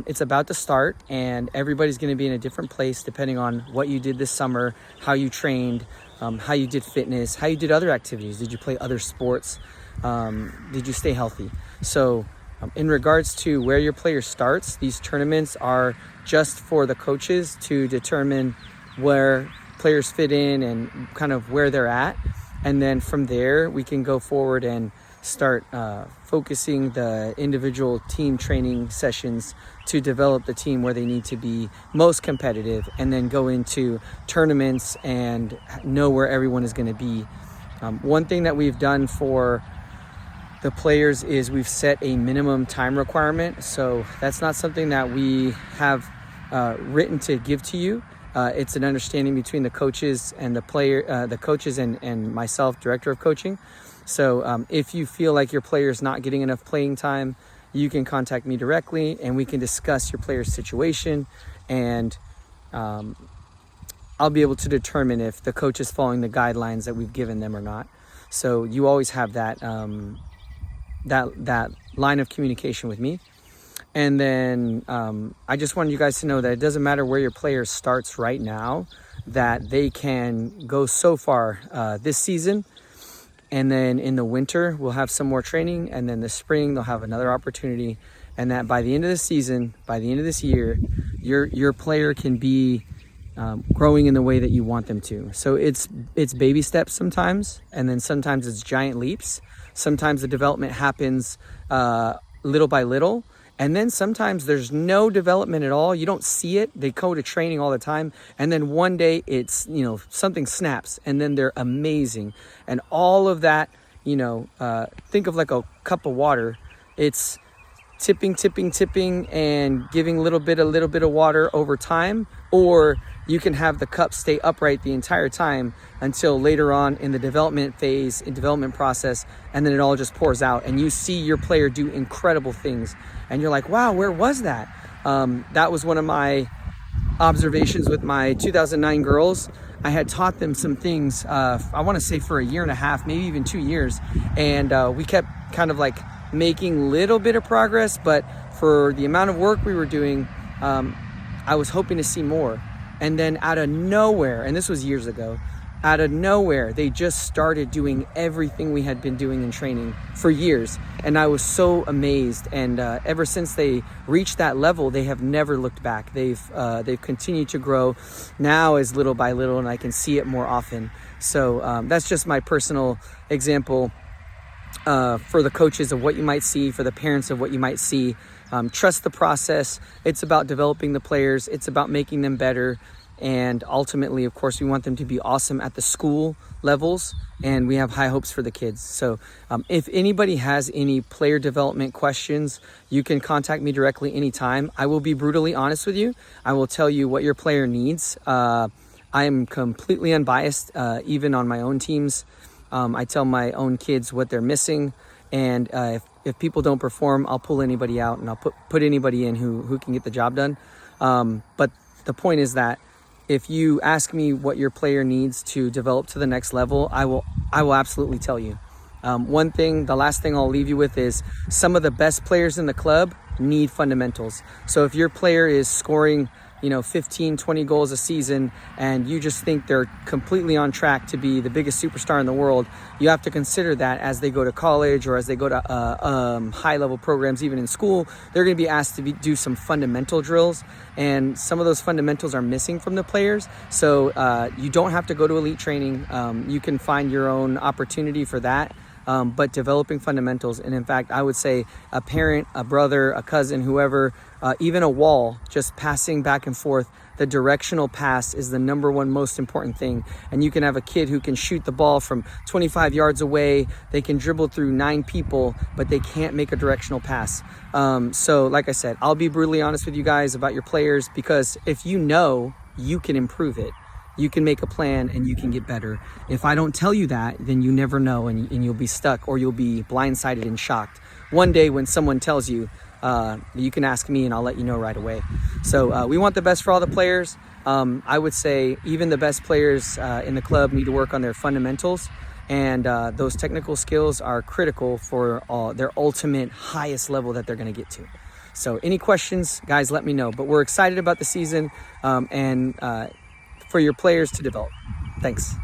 It's about to start, and everybody's going to be in a different place depending on what you did this summer, how you trained, how you did fitness, how you did other activities. Did you play other sports? Did you stay healthy? So in regards to where your player starts, these tournaments are just for the coaches to determine where players fit in and kind of where they're at. And then from there, we can go forward and start focusing the individual team training sessions to develop the team where they need to be most competitive, and then go into tournaments and know where everyone is going to be. One thing that we've done for the players is we've set a minimum time requirement. So that's not something that we have written to give to you. It's an understanding between the coaches and the coaches and myself, director of coaching. So if you feel like your player is not getting enough playing time, you can contact me directly and we can discuss your player's situation, and I'll be able to determine if the coach is following the guidelines that we've given them or not. So you always have that that line of communication with me. And then I just wanted you guys to know that it doesn't matter where your player starts right now, that they can go so far this season. And then in the winter, we'll have some more training. And then the spring, they'll have another opportunity. And that by the end of the season, by the end of this year, your player can be growing in the way that you want them to. So it's baby steps sometimes. And then sometimes it's giant leaps. Sometimes the development happens little by little. And then sometimes there's no development at all. You don't see it. They go to training all the time. And then one day it's, something snaps and then they're amazing. And all of that, think of like a cup of water. It's tipping and giving a little bit of water over time. Or you can have the cup stay upright the entire time until later on in the development process, and then it all just pours out and you see your player do incredible things. And you're like, wow, where was that? That was one of my observations with my 2009 girls. I had taught them some things, I want to say for a year and a half, maybe even 2 years. And we kept kind of like making a little bit of progress, but for the amount of work we were doing, I was hoping to see more. And then out of nowhere, and this was years ago, out of nowhere, they just started doing everything we had been doing in training for years. And I was so amazed. And ever since they reached that level, they have never looked back. They've continued to grow now as little by little, and I can see it more often. So that's just my personal example for the coaches of what you might see, for the parents of what you might see. Trust the process. It's about developing the players. It's about making them better. And ultimately, of course, we want them to be awesome at the school levels, and we have high hopes for the kids. So if anybody has any player development questions, you can contact me directly anytime. I will be brutally honest with you. I will tell you what your player needs. I am completely unbiased, even on my own teams. I tell my own kids what they're missing. And if people don't perform, I'll pull anybody out and I'll put anybody in who can get the job done. But the point is that if you ask me what your player needs to develop to the next level, I will absolutely tell you. The last thing I'll leave you with is some of the best players in the club need fundamentals. So if your player is scoring 15, 20 goals a season, and you just think they're completely on track to be the biggest superstar in the world, you have to consider that as they go to college or as they go to high-level programs, even in school, they're going to be asked to do some fundamental drills, and some of those fundamentals are missing from the players. So you don't have to go to elite training. You can find your own opportunity for that. But developing fundamentals, and in fact, I would say a parent, a brother, a cousin, whoever, even a wall, just passing back and forth, the directional pass is the number one most important thing. And you can have a kid who can shoot the ball from 25 yards away, they can dribble through 9 people, but they can't make a directional pass. So like I said, I'll be brutally honest with you guys about your players, because if you know, you can improve it. You can make a plan and you can get better. If I don't tell you that, then you never know, and you'll be stuck, or you'll be blindsided and shocked. One day when someone tells you, you can ask me and I'll let you know right away. So we want the best for all the players. I would say even the best players in the club need to work on their fundamentals, and those technical skills are critical for their ultimate highest level that they're going to get to. So any questions, guys, let me know. But we're excited about the season and for your players to develop. Thanks.